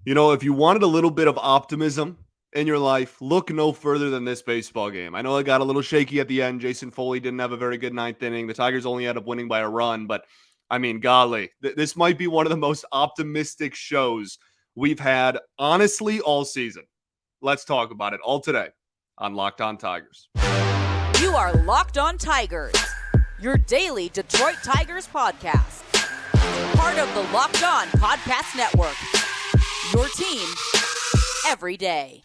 You know, if you wanted a little bit of optimism in your life, look no further than this baseball game. I know it got a little shaky at the end. Jason Foley didn't have a very good ninth inning. The Tigers only ended up winning by a run, but I mean, golly, this might be one of the most optimistic shows we've had, honestly, all season. Let's talk about it all today on Locked On Tigers. You are Locked On Tigers, your daily Detroit Tigers podcast. Part of the Locked On Podcast Network, your team every day.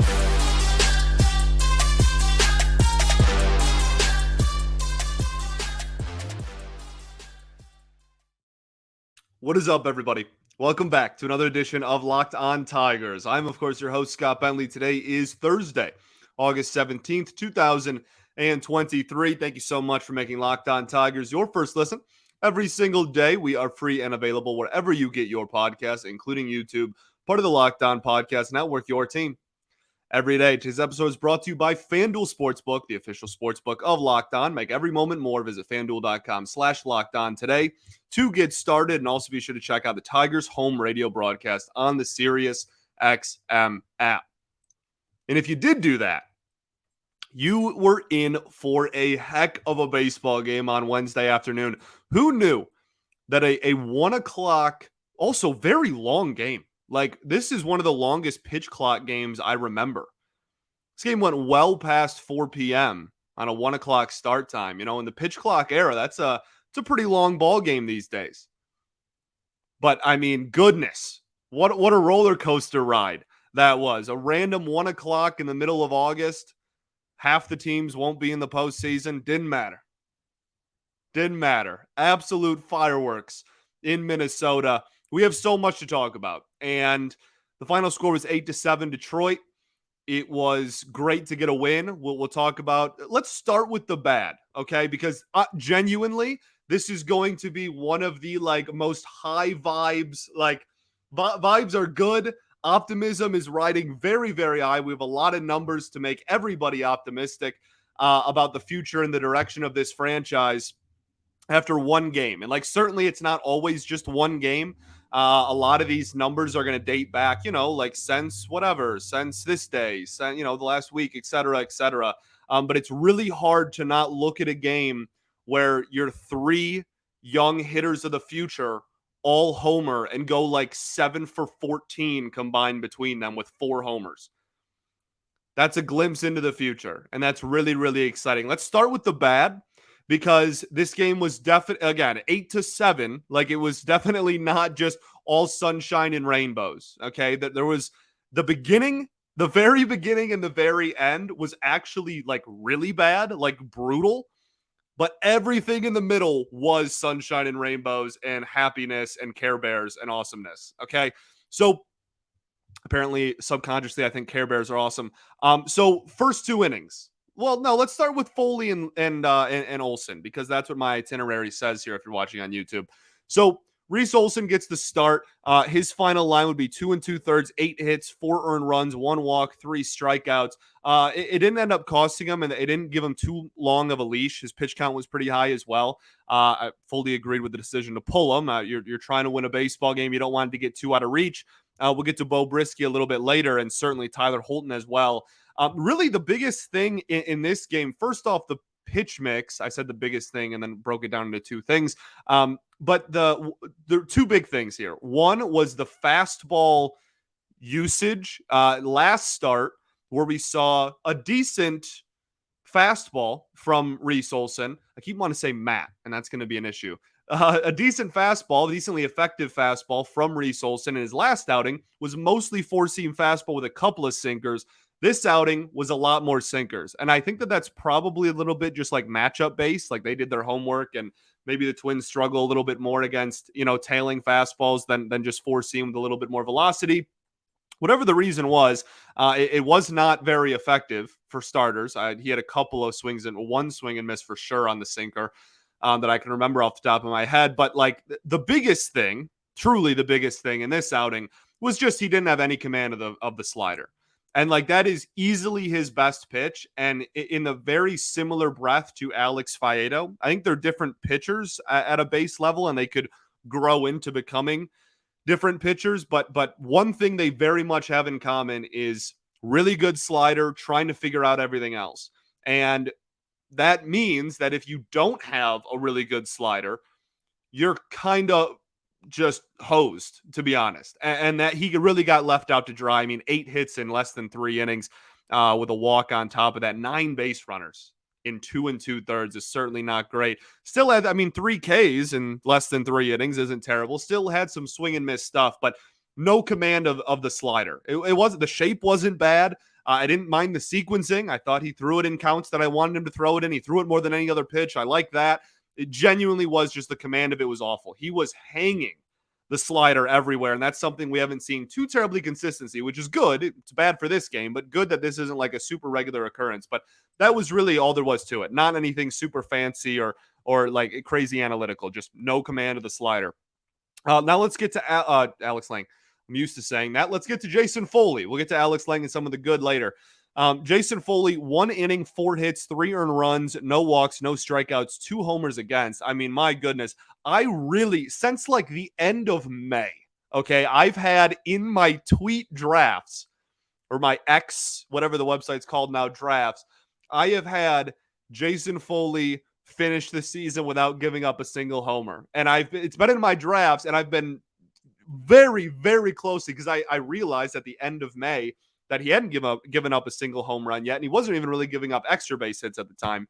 What is up, everybody? Welcome back to another edition of Locked On Tigers. I'm, of course, your host, Scott Bentley. Today is Thursday, August 17th, 2023. Thank you so much for making Locked On Tigers your first listen every single day. We are free and available wherever you get your podcasts, including YouTube, part of the Locked On Podcast Network, your team every day. Today's episode is brought to you by FanDuel Sportsbook, the official sportsbook of Locked On. Make every moment more. Visit FanDuel.com/LockedOn today to get started. And also be sure to check out the Tigers home radio broadcast on the Sirius XM app. And if you did do that, you were in for a heck of a baseball game on Wednesday afternoon. Who knew that a 1 o'clock, also very long game, like this is one of the longest pitch clock games I remember. This game went well past 4 p.m. on a 1 o'clock start time. You know, in the pitch clock era, it's a pretty long ball game these days. But I mean, goodness, what a roller coaster ride that was. A random 1 o'clock in the middle of August. Half the teams won't be in the postseason. Didn't matter. Absolute fireworks in Minnesota. We have so much to talk about. And the final score was 8-7 Detroit. It was great to get a win. We'll talk about. Let's start with the bad, okay? Because genuinely, this is going to be one of the most high vibes. Vibes are good. Optimism is riding very, very high. We have a lot of numbers to make everybody optimistic about the future and the direction of this franchise after one game. And certainly it's not always just one game. A lot of these numbers are going to date back, since this day, the last week, et cetera, et cetera. But it's really hard to not look at a game where your three young hitters of the future all homer and go 7 for 14 combined between them with 4 homers. That's a glimpse into the future, and that's really, really exciting. Let's start with the bad, because this game was definitely, again, 8-7. It was definitely not just all sunshine and rainbows, okay? That there was the beginning, the very beginning and the very end was actually really bad, brutal. But everything in the middle was sunshine and rainbows and happiness and Care Bears and awesomeness. Okay. So apparently, subconsciously, I think Care Bears are awesome. So first 2 innings. Well, no, let's start with Foley and Olsen, because that's what my itinerary says here if you're watching on YouTube. So Reese Olsen gets the start. His final line would be 2 2/3, 8 hits, 4 earned runs, 1 walk, 3 strikeouts. It didn't end up costing him, and it didn't give him too long of a leash. His pitch count was pretty high as well. I fully agreed with the decision to pull him. You're trying to win a baseball game. You don't want him to get too out of reach. We'll get to Bo Brisky a little bit later, and certainly Tyler Holton as well. Really, the biggest thing in this game, first off, the pitch mix. I said the biggest thing and then broke it down into 2 things. But the 2 big things here. One was the fastball usage last start, where we saw a decent fastball from Reese Olsen. I keep wanting to say Matt, and that's going to be an issue. A decent fastball, decently effective fastball from Reese Olsen. In his last outing was mostly 4-seam fastball with a couple of sinkers. This outing was a lot more sinkers. And I think that that's probably a little bit just matchup based. They did their homework, and maybe the Twins struggle a little bit more against, tailing fastballs than just 4-seam with a little bit more velocity. Whatever the reason was, it was not very effective for starters. He had a couple of swings and 1 swing and miss for sure on the sinker that I can remember off the top of my head. But the biggest thing, truly the biggest thing in this outing was just he didn't have any command of the slider. And that is easily his best pitch. And in the very similar breath to Alex Faedo, I think they're different pitchers at a base level, and they could grow into becoming different pitchers, but one thing they very much have in common is really good slider, trying to figure out everything else. And that means that if you don't have a really good slider, you're kind of just hosed, to be honest. And that he really got left out to dry. I mean, 8 hits in less than 3 innings with a walk on top of that. 9 base runners in 2 2/3 is certainly not great. Still had, 3 Ks in less than 3 innings isn't terrible. Still had some swing and miss stuff, but no command of the slider. It wasn't, the shape wasn't bad. I didn't mind the sequencing. I thought he threw it in counts that I wanted him to throw it in. He threw it more than any other pitch. I like that. It genuinely was just the command of it was awful. He was hanging the slider everywhere, and that's something we haven't seen too terribly consistency, which is good. It's bad for this game, but good that this isn't like a super regular occurrence. But that was really all there was to it. Not anything super fancy or like crazy analytical, just no command of the slider. Now let's get to Alex Lang. I'm used to saying that. Let's get to Jason Foley. We'll get to Alex Lang and some of the good later. Jason Foley, 1 inning, 4 hits, 3 earned runs, no walks, no strikeouts, 2 homers against. I mean, my goodness. I really, since like the end of May, okay, I've had in my tweet drafts, or my X, whatever the website's called now, drafts, I have had Jason Foley finish the season without giving up a single homer. And it's been in my drafts, and I've been very, very closely, because I realized at the end of May that he hadn't given up a single home run yet, and he wasn't even really giving up extra base hits at the time.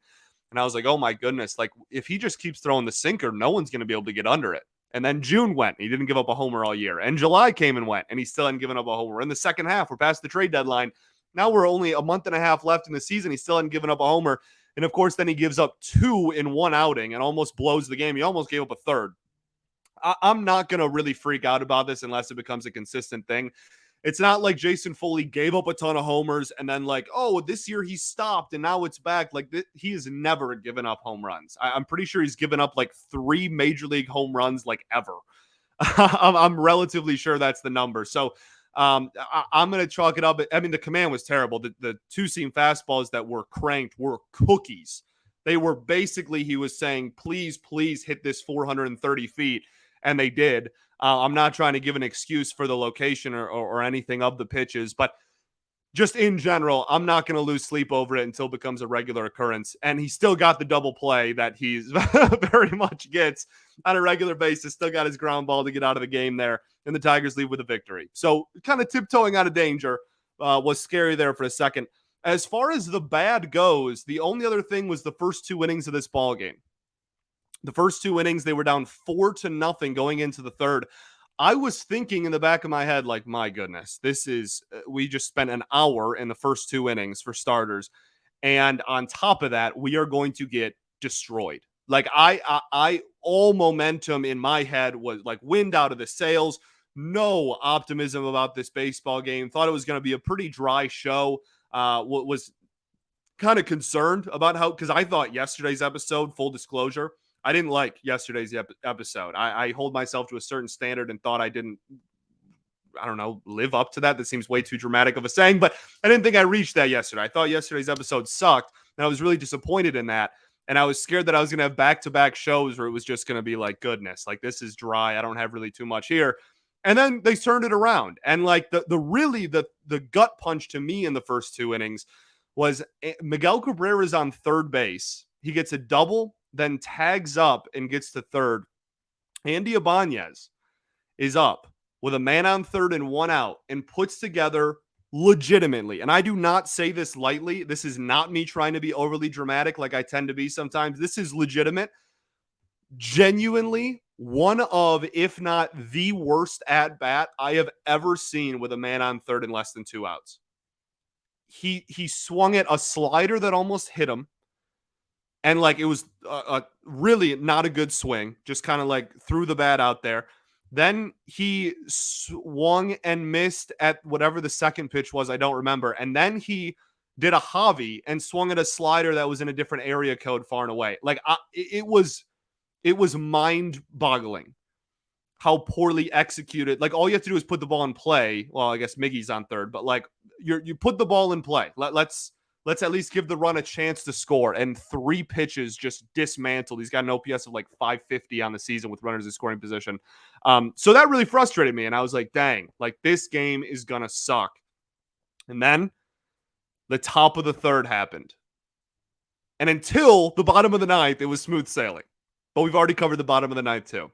And I was like, oh my goodness, like if he just keeps throwing the sinker, no one's going to be able to get under it. And then June went, and he didn't give up a homer all year. And July came and went, and he still hadn't given up a homer. In the second half, we're past the trade deadline. Now we're only a month and a half left in the season. He still hadn't given up a homer. And of course, then he gives up 2 in 1 outing and almost blows the game. He almost gave up a third. I'm not going to really freak out about this unless it becomes a consistent thing. It's not like Jason Foley gave up a ton of homers and then like, oh, this year he stopped and now it's back. Like he has never given up home runs. I'm pretty sure he's given up like 3 major league home runs like ever. I'm relatively sure that's the number. So I'm going to chalk it up. I mean, the command was terrible. The 2-seam fastballs that were cranked were cookies. They were basically, he was saying, please, please hit this 430 feet. And they did. I'm not trying to give an excuse for the location or anything of the pitches, but just in general, I'm not going to lose sleep over it until it becomes a regular occurrence. And he still got the double play that he's very much gets on a regular basis. Still got his ground ball to get out of the game there, and the Tigers leave with a victory. So kind of tiptoeing out of danger was scary there for a second. As far as the bad goes, the only other thing was the first 2 innings of this ball game. The first 2 innings, they were down 4-0 going into the third. I was thinking in the back of my head, like, my goodness, we just spent an hour in the first 2 innings for starters. And on top of that, we are going to get destroyed. Like I all momentum in my head was like wind out of the sails. No optimism about this baseball game. Thought it was going to be a pretty dry show. Was kind of concerned about because I thought yesterday's episode, full disclosure, I didn't like yesterday's episode. I hold myself to a certain standard and thought I don't know, live up to that. That seems way too dramatic of a saying, but I didn't think I reached that yesterday. I thought yesterday's episode sucked, and I was really disappointed in that. And I was scared that I was going to have back-to-back shows where it was just going to be like, goodness, like this is dry. I don't have really too much here. And then they turned it around. And like the gut punch to me in the first 2 innings was Miguel Cabrera's on third base. He gets a double, then tags up and gets to third. Andy Ibanez is up with a man on third and 1 out and puts together legitimately, and I do not say this lightly, this is not me trying to be overly dramatic like I tend to be sometimes. This is legitimate, genuinely one of, if not the worst at bat I have ever seen with a man on third and less than 2 outs. He swung at a slider that almost hit him. And like it was a really not a good swing, just kind of like threw the bat out there. Then he swung and missed at whatever the second pitch was. I don't remember. And then he did a Javi and swung at a slider that was in a different area code far and away. Like it was mind boggling how poorly executed. Like all you have to do is put the ball in play. Well, I guess Miggy's on third, but like you put the ball in play. Let's Let's at least give the run a chance to score. And 3 pitches just dismantled. He's got an OPS of like 550 on the season with runners in scoring position. So that really frustrated me. And I was like, dang, like this game is going to suck. And then the top of the third happened. And until the bottom of the ninth, it was smooth sailing. But we've already covered the bottom of the ninth too.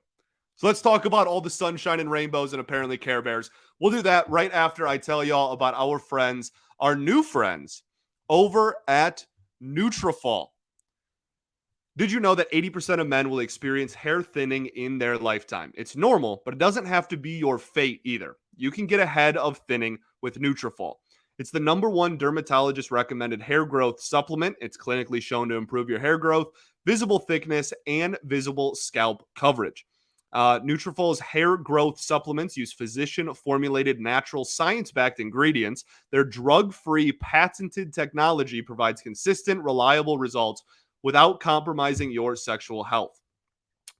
So let's talk about all the sunshine and rainbows and apparently Care Bears. We'll do that right after I tell y'all about our friends, our new friends, over at Nutrafol. Did you know that 80% of men will experience hair thinning in their lifetime? It's normal, but it doesn't have to be your fate either. You can get ahead of thinning with Nutrafol. It's the #1 dermatologist recommended hair growth supplement. It's clinically shown to improve your hair growth, visible thickness, and visible scalp coverage. Nutrafol's hair growth supplements use physician-formulated, natural, science-backed ingredients. Their drug-free, patented technology provides consistent, reliable results without compromising your sexual health.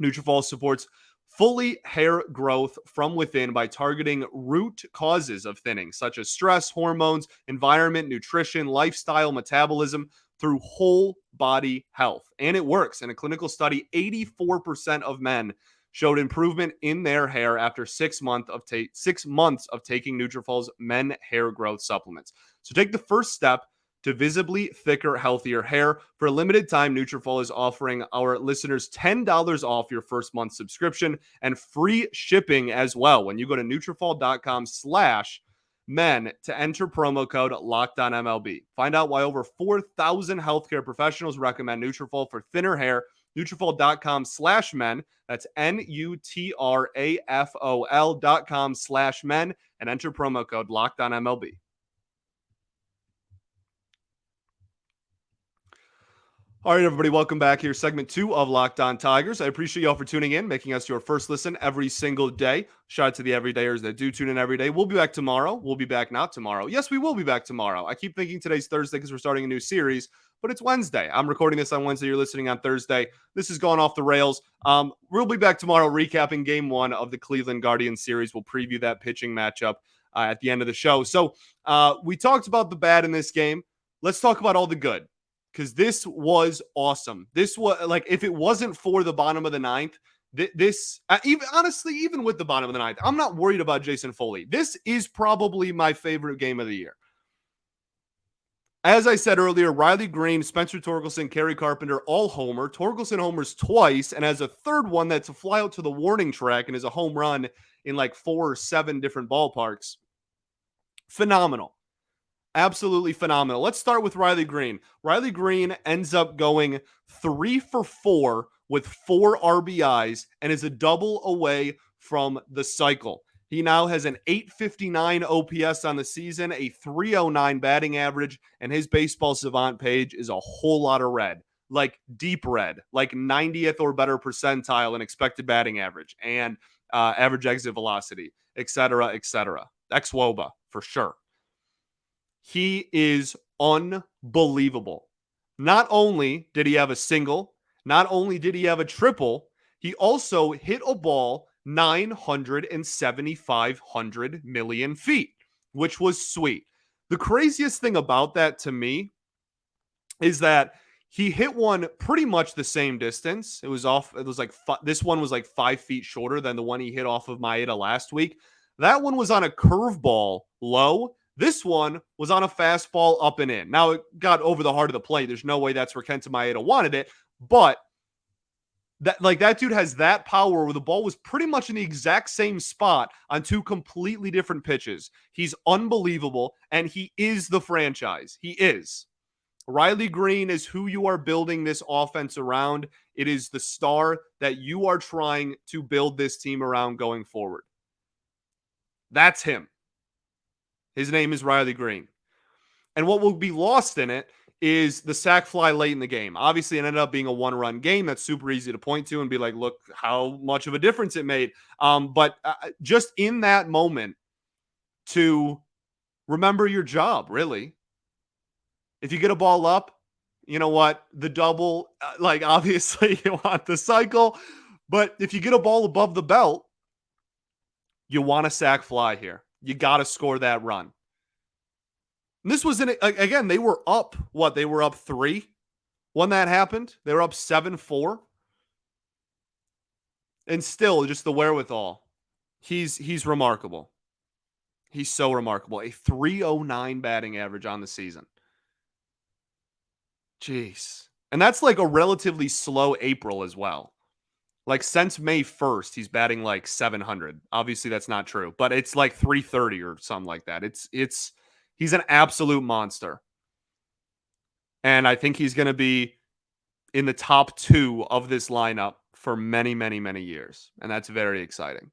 Nutrafol supports fully hair growth from within by targeting root causes of thinning, such as stress, hormones, environment, nutrition, lifestyle, metabolism, through whole body health. And it works. In a clinical study, 84% of men showed improvement in their hair after 6 months of taking Nutrafol's men hair growth supplements. So take the first step to visibly thicker, healthier hair. For a limited time, Nutrafol is offering our listeners $10 off your first month subscription and free shipping as well when you go to Nutrafol.com/men to enter promo code LOCKEDONMLB. Find out why over 4,000 healthcare professionals recommend Nutrafol for thinner hair. Nutrafol.com/men. That's Nutrafol.com/men and enter promo code LOCKEDONMLB. All right, everybody, welcome back here. Segment 2 of Locked On Tigers. I appreciate y'all for tuning in, making us your first listen every single day. Shout out to the everydayers that do tune in every day. We'll be back tomorrow. We'll be back not tomorrow. Yes, we will be back tomorrow. I keep thinking today's Thursday because we're starting a new series, but it's Wednesday. I'm recording this on Wednesday. You're listening on Thursday. This is going off the rails. We'll be back tomorrow recapping Game 1 of the Cleveland Guardians series. We'll preview that pitching matchup at the end of the show. So we talked about the bad in this game. Let's talk about all the good. Because this was awesome. This was like, if it wasn't for the bottom of the ninth, even with the bottom of the ninth, I'm not worried about Jason Foley. This is probably my favorite game of the year. As I said earlier, Riley Greene, Spencer Torkelson, Kerry Carpenter, all homer. Torkelson homers twice and has a third one that's a fly out to the warning track and is a home run in like 4 or 7 different ballparks. Phenomenal. Absolutely phenomenal. Let's start with Riley Greene. Riley Greene ends up going 3 for 4 with 4 RBIs and is a double away from the cycle. He now has an 859 OPS on the season, a 309 batting average, and his baseball savant page is a whole lot of red, like deep red, like 90th or better percentile in expected batting average and average exit velocity, et cetera, et cetera. Ex-WOBA for sure. He is unbelievable. Not only did he have a single, not only did he have a triple, he also hit a ball 900 million feet, which was sweet. The craziest thing about that to me is that he hit one pretty much the same distance. It was like this one was like 5 feet shorter than the one he hit off of Maeda last week. That one was on a curveball low. This one was on a fastball up and in. Now, it got over the heart of the plate. There's no way that's where Kenta Maeda wanted it. But that dude has that power where the ball was pretty much in the exact same spot on 2 completely different pitches. He's unbelievable, and he is the franchise. He is. Riley Greene is who you are building this offense around. It is the star that you are trying to build this team around going forward. That's him. His name is Riley Greene. And what will be lost in it is the sac fly late in the game. Obviously, it ended up being a 1-run game. That's super easy to point to and be like, look how much of a difference it made. But just in that moment to remember your job, really. If you get a ball up, you know what? The double, obviously you want the cycle. But if you get a ball above the belt, you want a sac fly here. You got to score that run. And this was again, they were up, what? They were up 3 when that happened. They were up 7-4. And still, just the wherewithal. He's remarkable. He's so remarkable. A 309 batting average on the season. Jeez. And that's like a relatively slow April as well. Like since May 1st, he's batting like 700. Obviously, that's not true, but it's like 330 or something like that. He's an absolute monster. And I think he's going to be in the top 2 of this lineup for many, many, many years. And that's very exciting.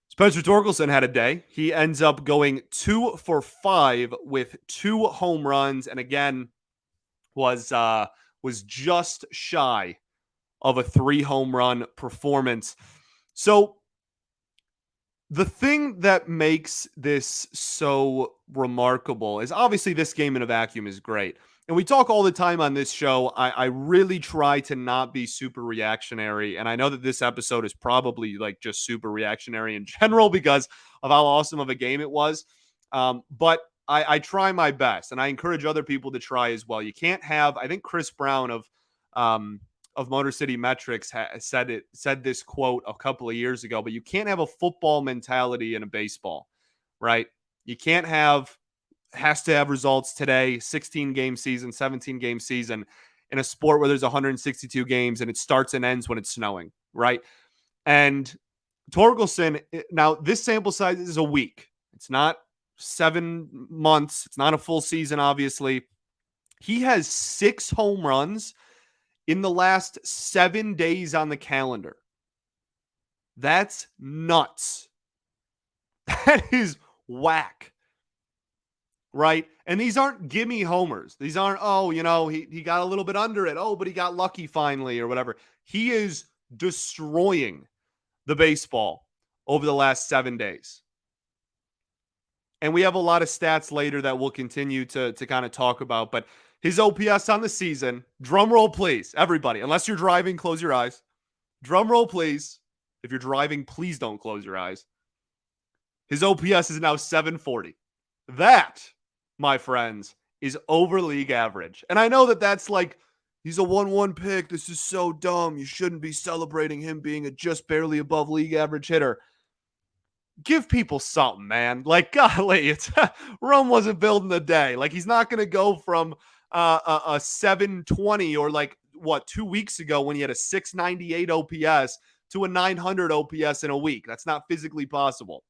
Spencer Torkelson had a day. He ends up going 2 for 5 with 2 home runs. And again, was just shy of a 3 home run performance. So the thing that makes this so remarkable is obviously this game in a vacuum is great. And we talk all the time on this show. I really try to not be super reactionary. And I know that this episode is probably like just super reactionary in general because of how awesome of a game it was. But I try my best, and I encourage other people to try as well. You can't have, I think Chris Brown of Motor City Metrics said this quote a couple of years ago, but you can't have a football mentality in a baseball, right? You can't has to have results today, 16 game season, 17 game season in a sport where there's 162 games and it starts and ends when it's snowing, right? And Torkelson, now this sample size is a week. It's not 7 months. It's not a full season, obviously. He has 6 home runs in the last 7 days on the calendar. That's nuts. That is whack. Right? And these aren't gimme homers. These aren't, he got a little bit under it. Oh, but he got lucky finally or whatever. He is destroying the baseball over the last 7 days. And we have a lot of stats later that we'll continue to kind of talk about. But his OPS on the season, drum roll, please. Everybody, unless you're driving, close your eyes. Drum roll, please. If you're driving, please don't close your eyes. His OPS is now 740. That, my friends, is over league average. And I know that that's like, he's a 1-1 pick. This is so dumb. You shouldn't be celebrating him being a just barely above league average hitter. Give people something, man. Like, golly, it's Rome wasn't building the day. Like, he's not going to go from a 720 or like, 2 weeks ago when he had a 698 OPS to a 900 OPS in a week. That's not physically possible.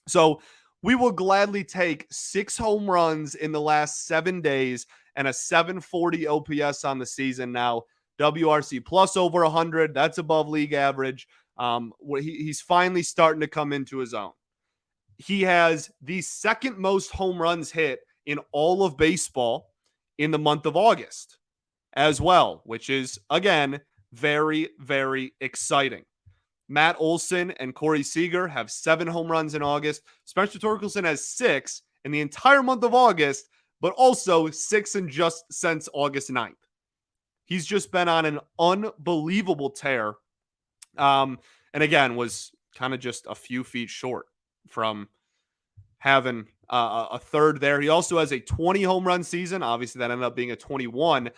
So we will gladly take 6 home runs in the last 7 days and a 740 OPS on the season now. WRC plus over 100. That's above league average. He's finally starting to come into his own. He has the second most home runs hit in all of baseball in the month of August as well, which is, again, very, very exciting. Matt Olson and Corey Seager have 7 home runs in August. Spencer Torkelson has 6 in the entire month of August, but also 6 in just since August 9th. He's just been on an unbelievable tear. And again, was kind of just a few feet short from having a third there. He also has a 20 home run season. Obviously, that ended up being a 21.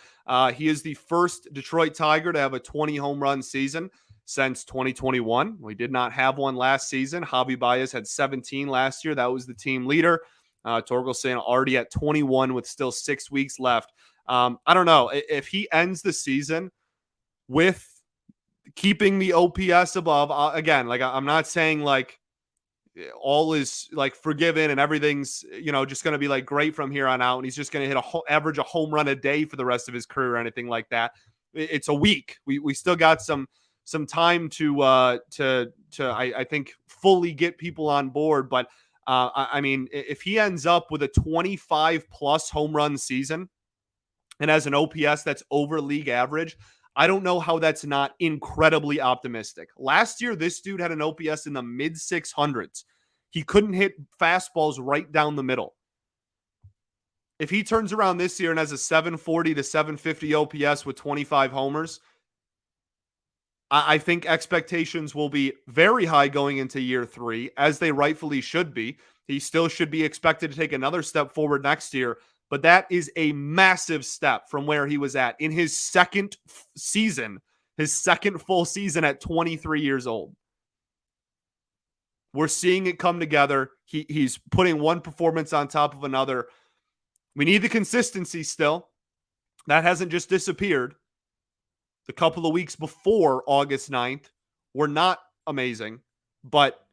He is the first Detroit Tiger to have a 20 home run season since 2021. We did not have one last season. Javi Baez had 17 last year. That was the team leader. Torkelson already at 21 with still 6 weeks left. I don't know if he ends the season with keeping the OPS above. Again, like I'm not saying like all is like forgiven and everything's just going to be like great from here on out, and he's just going to hit average a home run a day for the rest of his career or anything like that. It's a week. We still got some time to I think fully get people on board. But I mean, if he ends up with a 25 plus home run season and has an OPS that's over league average, I don't know how that's not incredibly optimistic. Last year, this dude had an OPS in the mid 600s. He couldn't hit fastballs right down the middle. If he turns around this year and has a 740 to 750 OPS with 25 homers, I think expectations will be very high going into year 3, as they rightfully should be. He still should be expected to take another step forward next year, but that is a massive step from where he was at in his second full season at 23 years old. We're seeing it come together. He's putting one performance on top of another. We need the consistency still. That hasn't just disappeared. The couple of weeks before August 9th were not amazing, but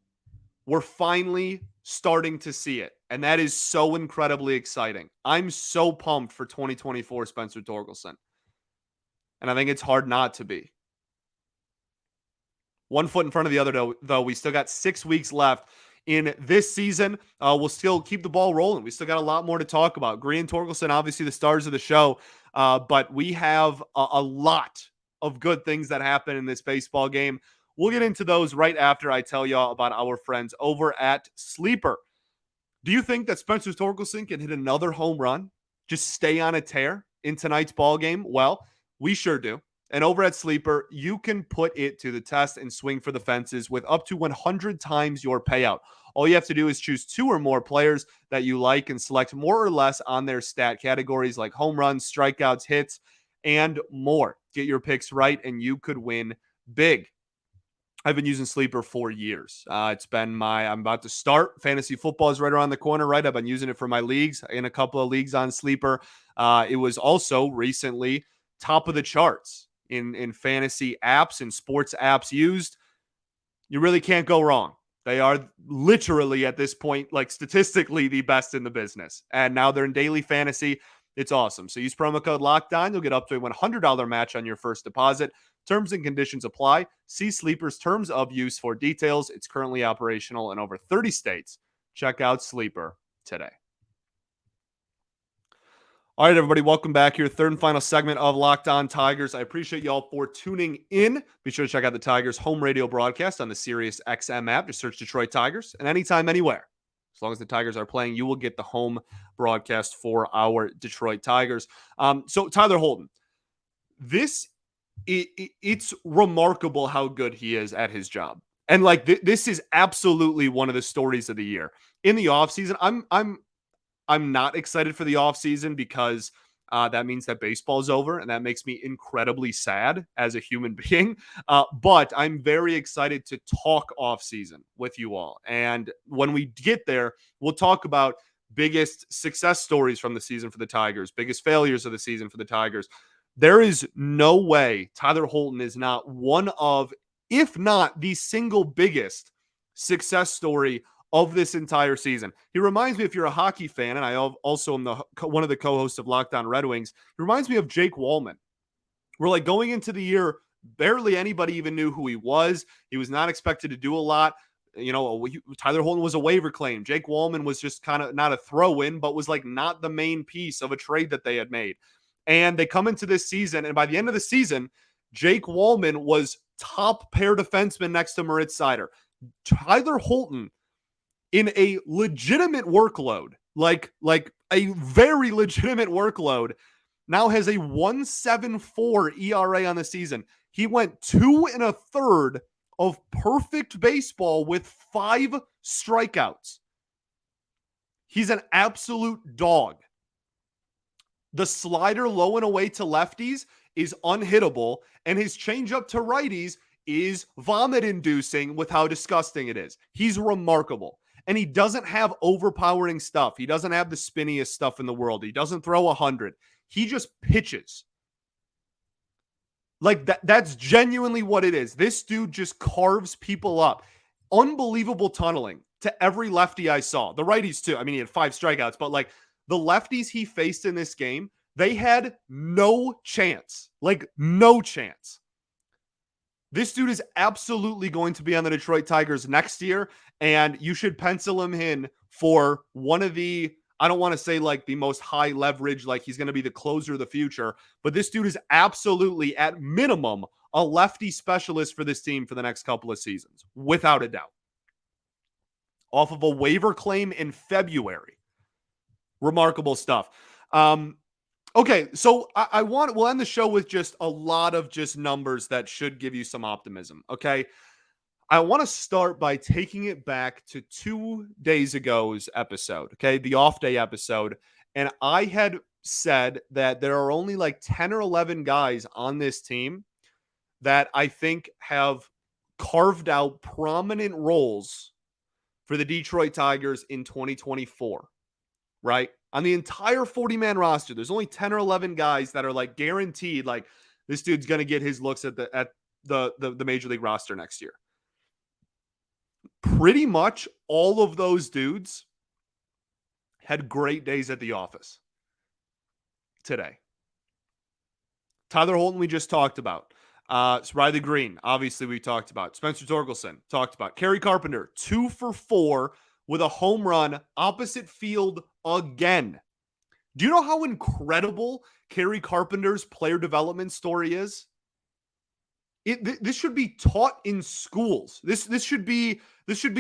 we're finally starting to see it. And that is so incredibly exciting. I'm so pumped for 2024 Spencer Torkelson. And I think it's hard not to be. One foot in front of the other, though. We still got 6 weeks left in this season. We'll still keep the ball rolling. We still got a lot more to talk about. Greene and Torkelson, obviously the stars of the show. But we have a lot of good things that happen in this baseball game. We'll get into those right after I tell y'all about our friends over at Sleeper. Do you think that Spencer Torkelson can hit another home run? Just stay on a tear in tonight's ball game? Well, we sure do. And over at Sleeper, you can put it to the test and swing for the fences with up to 100 times your payout. All you have to do is choose 2 or more players that you like and select more or less on their stat categories like home runs, strikeouts, hits, and more. Get your picks right, and you could win big. I've been using Sleeper for years. I'm about to start. Fantasy football is right around the corner, right? I've been using it for my leagues, in a couple of leagues on Sleeper. It was also recently top of the charts in fantasy apps and sports apps used. You really can't go wrong. They are literally at this point, like statistically, the best in the business. And now they're in daily fantasy. It's awesome. So use promo code LOCKEDON. You'll get up to a $100 match on your first deposit. Terms and conditions apply. See Sleeper's terms of use for details. It's currently operational in over 30 states. Check out Sleeper today. All right, everybody, welcome back here. Third and final segment of Locked On Tigers. I appreciate y'all for tuning in. Be sure to check out the Tigers home radio broadcast on the Sirius XM app. Just search Detroit Tigers, and anytime, anywhere. As long as the Tigers are playing, you will get the home broadcast for our Detroit Tigers. So Tyler Holton, it's remarkable how good he is at his job. And like this is absolutely one of the stories of the year. In the offseason, I'm not excited for the offseason because that means that baseball is over, and that makes me incredibly sad as a human being. But I'm very excited to talk offseason with you all. And when we get there, we'll talk about biggest success stories from the season for the Tigers, biggest failures of the season for the Tigers. There is no way Tyler Holton is not one of, if not the single biggest success story of this entire season. He reminds me, if you're a hockey fan, and I also am one of the co-hosts of Locked On Red Wings, he reminds me of Jake Wallman. We're like going into the year, barely anybody even knew who he was. He was not expected to do a lot. You know, Tyler Holton was a waiver claim. Jake Wallman was just kind of not a throw-in, but was like not the main piece of a trade that they had made. And they come into this season, and by the end of the season, Jake Wallman was top pair defenseman next to Moritz Seider. Tyler Holton, in a legitimate workload, like a very legitimate workload, now has a 1.74 ERA on the season. He went 2 1/3 of perfect baseball with 5 strikeouts. He's an absolute dog. The slider low and away to lefties is unhittable, and his changeup to righties is vomit-inducing with how disgusting it is. He's remarkable. And he doesn't have overpowering stuff. He doesn't have the spinniest stuff in the world. He doesn't throw 100. He just pitches. Like that's genuinely what it is. This dude just carves people up. Unbelievable tunneling to every lefty I saw. The righties too. I mean, he had 5 strikeouts, but like the lefties he faced in this game, they had no chance. Like no chance. This dude is absolutely going to be on the Detroit Tigers next year, and you should pencil him in for one of the, I don't want to say like the most high leverage, like he's going to be the closer of the future, but this dude is absolutely, at minimum, a lefty specialist for this team for the next couple of seasons, without a doubt. Off of a waiver claim in February. Remarkable stuff. Okay, so we'll end the show with just a lot of just numbers that should give you some optimism, okay? I want to start by taking it back to 2 days ago's episode, okay? The off day episode. And I had said that there are only like 10 or 11 guys on this team that I think have carved out prominent roles for the Detroit Tigers in 2024, right? On the entire 40-man roster, there's only 10 or 11 guys that are like guaranteed, like this dude's going to get his looks at the major league roster next year. Pretty much all of those dudes had great days at the office today. Tyler Holton, we just talked about. Riley Greene, obviously, we talked about. Spencer Torkelson, talked about. Kerry Carpenter, 2 for 4 with a home run opposite field again. Do you know how incredible Kerry Carpenter's player development story is? This should be taught in schools. This should be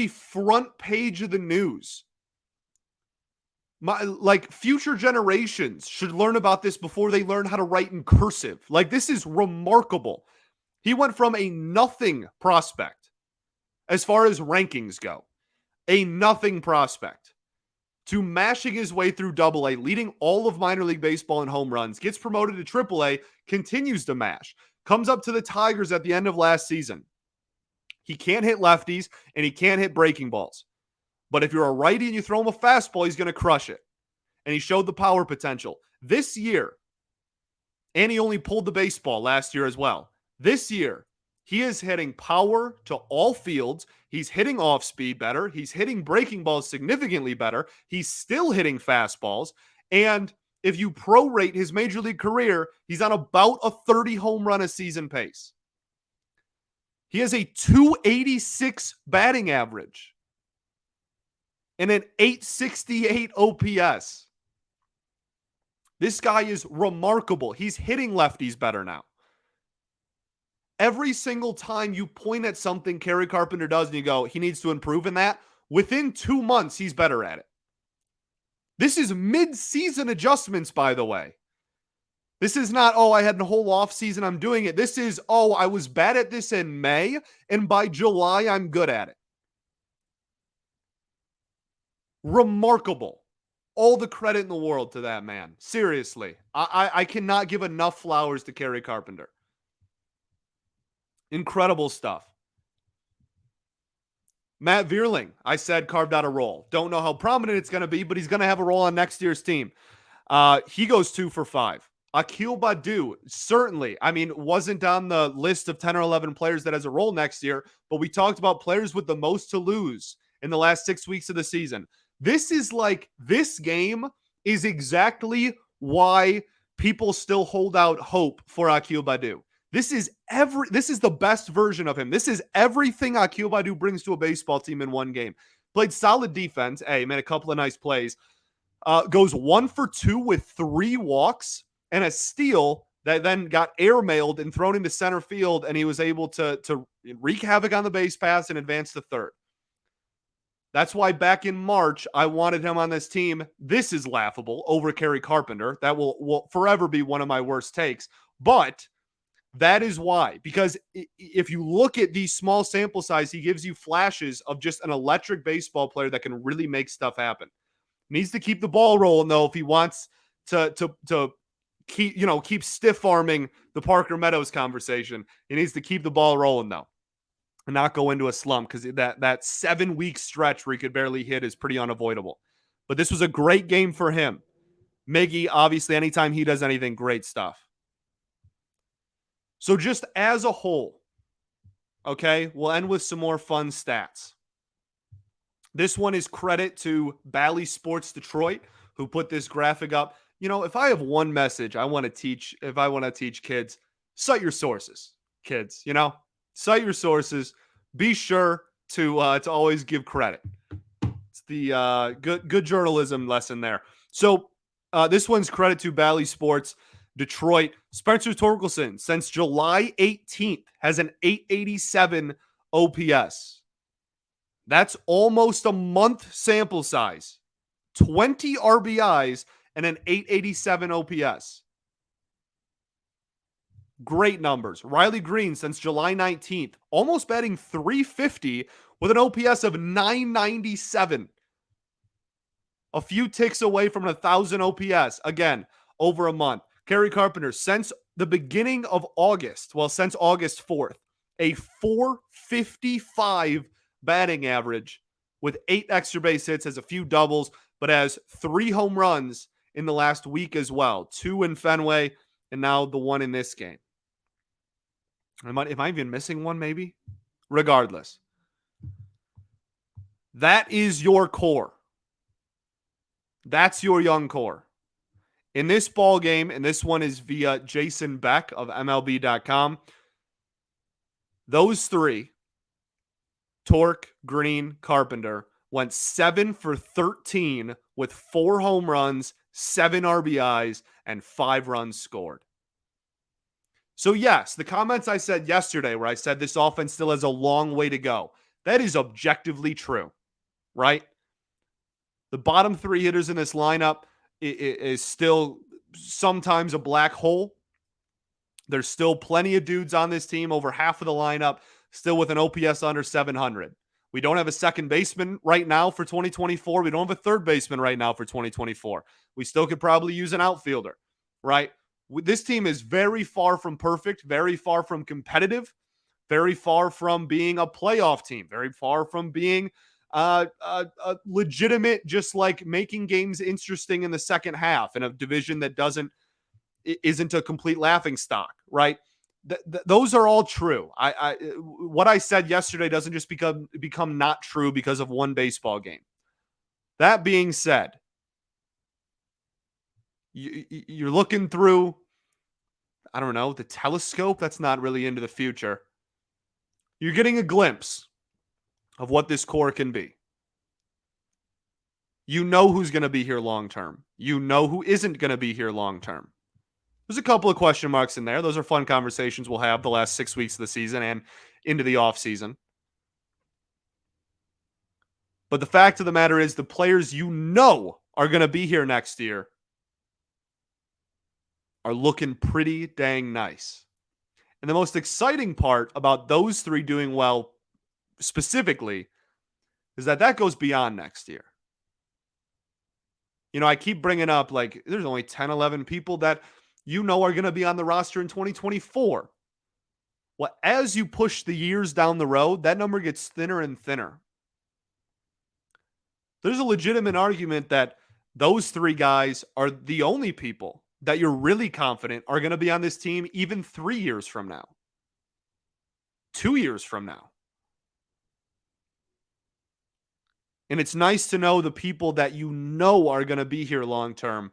front page of the news. Future generations should learn about this before they learn how to write in cursive. Like, this is remarkable. He went from a nothing prospect, as far as rankings go, a nothing prospect, to mashing his way through Double A, leading all of minor league baseball in home runs, gets promoted to Triple A, continues to mash, comes up to the Tigers at the end of last season. He can't hit lefties, and he can't hit breaking balls. But if you're a righty and you throw him a fastball, he's going to crush it. And he showed the power potential. This year, and he only pulled the baseball last year as well. This year, he is hitting power to all fields. He's hitting off speed better. He's hitting breaking balls significantly better. He's still hitting fastballs. And if you prorate his major league career, he's on about a 30 home run a season pace. He has a 286 batting average and an 868 OPS. This guy is remarkable. He's hitting lefties better now. Every single time you point at something Kerry Carpenter does and you go, he needs to improve in that, within 2 months, he's better at it. This is mid-season adjustments, by the way. This is not, I had a whole off season, I'm doing it. This is, I was bad at this in May, and by July, I'm good at it. Remarkable. All the credit in the world to that man. Seriously. I cannot give enough flowers to Kerry Carpenter. Incredible stuff. Matt Vierling, I said, carved out a role. Don't know how prominent it's going to be, but he's going to have a role on next year's team. He goes 2 for 5. Akil Baddoo, certainly, wasn't on the list of 10 or 11 players that has a role next year, but we talked about players with the most to lose in the last 6 weeks of the season. This game is exactly why people still hold out hope for Akil Baddoo. This is the best version of him. This is everything Akil Baddoo brings to a baseball team in one game. Played solid defense. Made a couple of nice plays. Goes 1 for 2 with 3 walks and a steal that then got airmailed and thrown into center field, and he was able to wreak havoc on the base pass and advance to third. That's why back in March, I wanted him on this team. This is laughable over Kerry Carpenter. That will forever be one of my worst takes. But that is why, because if you look at these small sample size, he gives you flashes of just an electric baseball player that can really make stuff happen. Needs to keep the ball rolling, though, if he wants to keep stiff arming the Parker Meadows conversation. He needs to keep the ball rolling, though, and not go into a slump, because that 7-week stretch where he could barely hit is pretty unavoidable. But this was a great game for him. Miggy, obviously, anytime he does anything, great stuff. So just as a whole, okay, we'll end with some more fun stats. This one is credit to Bally Sports Detroit, who put this graphic up. If I have one message I want to teach, if I want to teach kids, cite your sources, kids, cite your sources. Be sure to always give credit. It's the good journalism lesson there. So this one's credit to Bally Sports Detroit. Spencer Torkelson, since July 18th, has an 887 OPS. That's almost a month sample size. 20 RBIs and an 887 OPS. Great numbers. Riley Greene, since July 19th, almost batting .350 with an OPS of .997. A few ticks away from 1,000 OPS. Again, over a month. Kerry Carpenter, since the beginning of August, since August 4th, a .455 batting average with 8 extra base hits, has a few doubles, but has 3 home runs in the last week as well. 2 in Fenway, and now the 1 in this game. Am I even missing one, maybe? Regardless. That is your core. That's your young core. In this ball game, and this one is via Jason Beck of MLB.com, those 3, Tork, Greene, Carpenter, went 7 for 13 with 4 home runs, 7 RBIs, and 5 runs scored. So yes, the comments I said yesterday where I said this offense still has a long way to go, that is objectively true, right? The bottom 3 hitters in this lineup is still sometimes a black hole. There's still plenty of dudes on this team, over half of the lineup, still with an OPS under 700. We don't have a second baseman right now for 2024. We don't have a third baseman right now for 2024. We still could probably use an outfielder, right? This team is very far from perfect, very far from competitive, very far from being a playoff team, very far from being a legitimate, just like making games interesting in the second half in a division that isn't a complete laughing stock, right? Those are all true. What I said yesterday doesn't just become not true because of one baseball game. That being said, you're looking through, I don't know, the telescope. That's not really into the future. You're getting a glimpse of what this core can be. You know who's going to be here long term. You know who isn't going to be here long term. There's a couple of question marks in there. Those are fun conversations we'll have the last 6 weeks of the season and into the offseason. But the fact of the matter is the players you know are going to be here next year are looking pretty dang nice. And the most exciting part about those 3 doing well specifically is that goes beyond next year. You know, I keep bringing up, like, there's only 10, 11 people that you know are going to be on the roster in 2024. Well, as you push the years down the road, that number gets thinner and thinner. There's a legitimate argument that those 3 guys are the only people that you're really confident are going to be on this team even 3 years from now, 2 years from now. And it's nice to know the people that you know are going to be here long term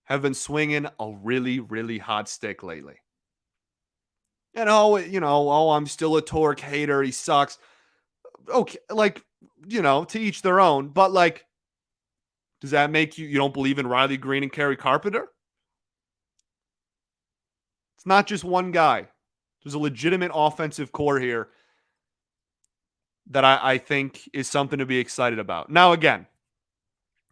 have been swinging a really, really hot stick lately. And I'm still a Torque hater. He sucks. Okay, like, to each their own. But, like, does that make you don't believe in Riley Greene and Kerry Carpenter? It's not just one guy. There's a legitimate offensive core here that I think is something to be excited about. Now, again,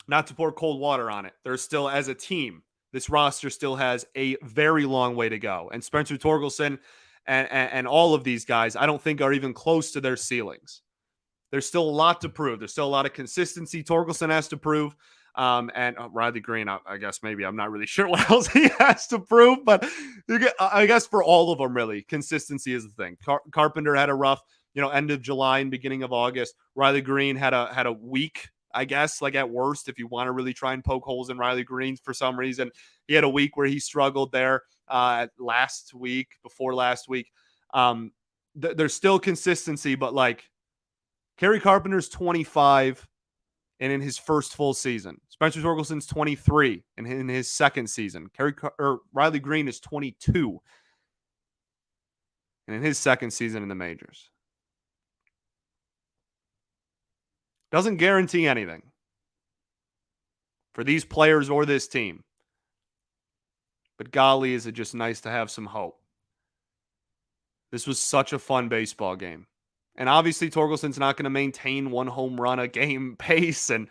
not to pour cold water on it. There's still, as a team, this roster still has a very long way to go. And Spencer Torkelson and all of these guys, I don't think are even close to their ceilings. There's still a lot to prove. There's still a lot of consistency Torkelson has to prove. And Riley Greene, I guess maybe I'm not really sure what else he has to prove, but I guess for all of them, really, consistency is the thing. Carpenter had a rough, end of July and beginning of August. Riley Greene had a week, I guess, like at worst, if you want to really try and poke holes in Riley Greene for some reason. He had a week where he struggled there before last week. There's still consistency, but like Kerry Carpenter's 25 and in his first full season. Spencer Torkelson's 23 and in his second season. Riley Greene is 22 and in his second season in the majors. Doesn't guarantee anything for these players or this team. But golly, is it just nice to have some hope. This was such a fun baseball game. And obviously, Torkelson's not going to maintain 1 home run a game pace and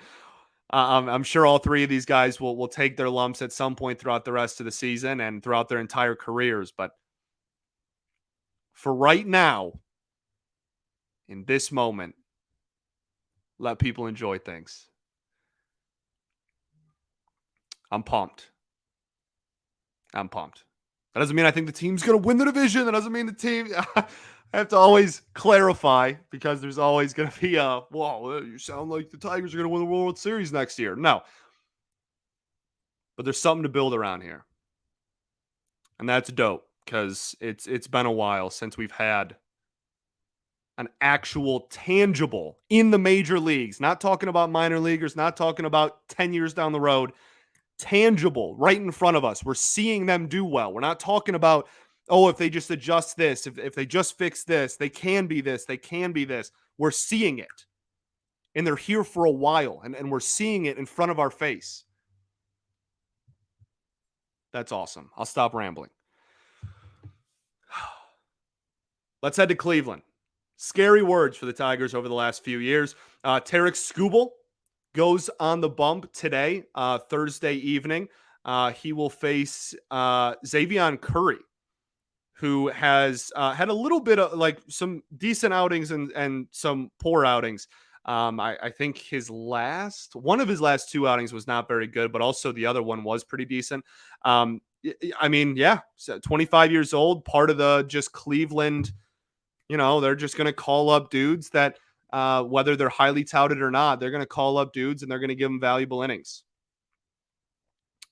I'm sure all three of these guys will take their lumps at some point throughout the rest of the season and throughout their entire careers. But for right now, in this moment, let people enjoy things. I'm pumped. I'm pumped. That doesn't mean I think the team's going to win the division. That doesn't mean the team. I have to always clarify because there's always going to be a, whoa, you sound like the Tigers are going to win the World Series next year. No. But there's something to build around here. And that's dope because it's been a while since we've had an actual tangible in the major leagues. Not talking about minor leaguers, not talking about 10 years down the road. Tangible right in front of us. We're seeing them do well. We're not talking about, oh, if they just adjust this, if they just fix this, they can be this, they can be this. We're seeing it. And they're here for a while, and we're seeing it in front of our face. That's awesome. I'll stop rambling. Let's head to Cleveland. Scary words for the Tigers over the last few years. Tarek Skubal goes on the bump today, Thursday evening. He will face Xavion Curry, who has had a little bit of like some decent outings and some poor outings. I think one of his last two outings was not very good, but also the other one was pretty decent. I mean, yeah, 25 years old, part of the just Cleveland, they're just going to call up dudes that whether they're highly touted or not, they're going to call up dudes and they're going to give them valuable innings.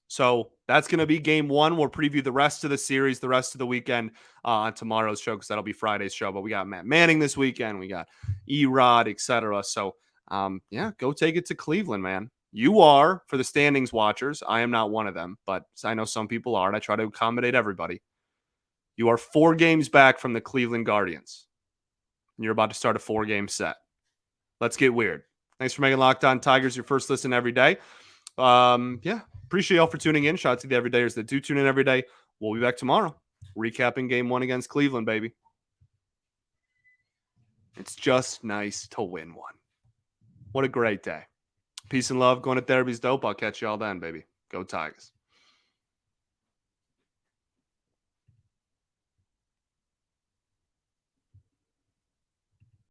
So that's going to be game one. We'll preview the rest of the series, the rest of the weekend on tomorrow's show because that'll be Friday's show. But we got Matt Manning this weekend. We got Erod, etc. So, go take it to Cleveland, man. You are, for the standings watchers. I am not one of them, but I know some people are, and I try to accommodate everybody. You are 4 games back from the Cleveland Guardians. And you're about to start a 4-game set. Let's get weird. Thanks for making Locked On Tigers your first listen every day. Appreciate y'all for tuning in. Shout out to the everydayers that do tune in every day. We'll be back tomorrow, recapping game 1 against Cleveland, baby. It's just nice to win one. What a great day. Peace and love. Going to therapy's dope. I'll catch y'all then, baby. Go Tigers.